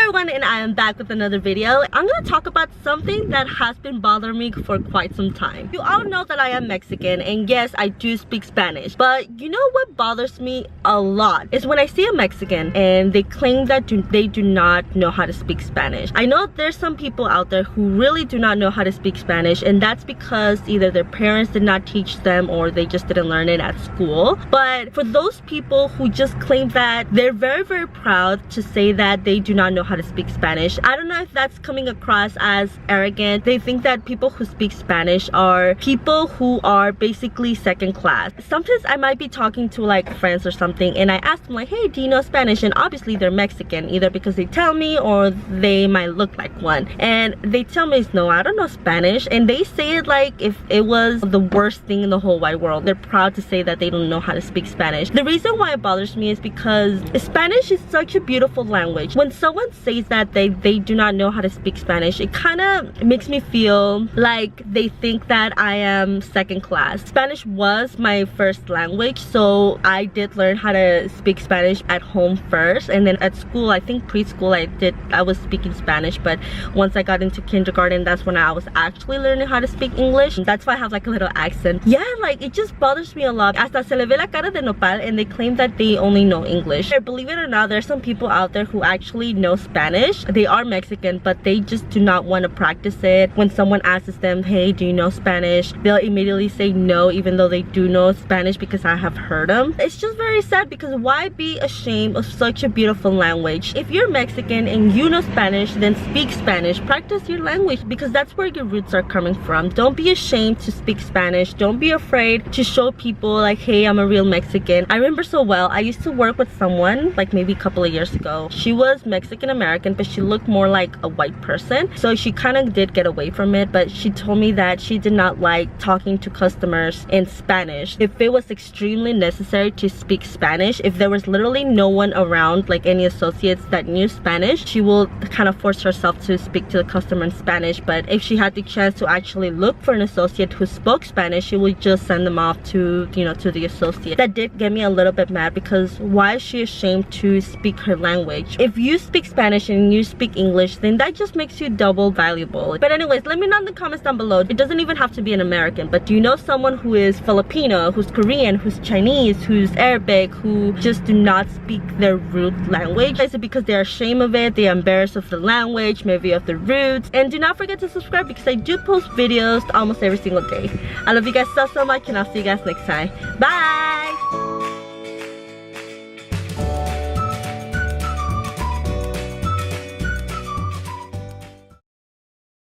everyone, and I am back with another video. I'm gonna talk about something that has been bothering me for quite some time. You all know that I am Mexican, and yes, I do speak Spanish, but you know what bothers me a lot is when I see a Mexican and they claim that they do not know how to speak Spanish. I know there's some people out there who really do not know how to speak Spanish, and that's because either their parents did not teach them or they just didn't learn it at school. But for those people who just claim that, they're very proud to say that they do not know how to speak Spanish. I don't know if that's coming across as arrogant. They think that people who speak Spanish are people who are basically second class. Sometimes I might be talking to like friends or something and I ask them like, hey, do you know Spanish? And obviously they're Mexican, either because they tell me or they might look like one. And they tell me, no, I don't know Spanish. And they say it like if it was the worst thing in the whole wide world. They're proud to say that they don't know how to speak Spanish. The reason why it bothers me is because Spanish is such a beautiful language. When someone says that they do not know how to speak Spanish, it kind of makes me feel like they think that I am second class. Spanish was my first language, so I did learn how to speak Spanish at home first, and then at school, I think preschool, I was speaking Spanish, but once I got into kindergarten, that's when I was actually learning how to speak English. That's why I have like a little accent. Yeah, like it just bothers me a lot. Hasta se le ve la cara de nopal, and they claim that they only know English. Believe it or not, there's some people out there who actually know Spanish. They are Mexican, but they just do not want to practice it. When someone asks them, hey, do you know Spanish? They'll immediately say no, even though they do know Spanish, because I have heard them. It's just very sad, because why be ashamed of such a beautiful language? If you're Mexican and you know Spanish, then speak Spanish. Practice your language, because that's where your roots are coming from. Don't be ashamed to speak Spanish. Don't be afraid to show people like, hey, I'm a real Mexican. I remember so well, I used to work with someone like maybe a couple of years ago. She was Mexican American, but she looked more like a white person, so she kind of did get away from it. But she told me that she did not like talking to customers in Spanish. If it was extremely necessary to speak Spanish, if there was literally no one around, like any associates that knew Spanish, she will kind of force herself to speak to the customer in Spanish. But if she had the chance to actually look for an associate who spoke Spanish, she would just send them off to, you know, to the associate. That did get me a little bit mad, because why is she ashamed to speak her language? If you speak Spanish and you speak English, then that just makes you double valuable. But anyways, let me know in the comments down below. It doesn't even have to be an American, but do you know someone who is Filipino, who's Korean, who's Chinese, who's Arabic, who just do not speak their root language? Is it because they're ashamed of it, they're embarrassed of the language, maybe of the roots? And do not forget to subscribe, because I do post videos almost every single day. I love you guys so much, and I'll see you guys next time. Bye!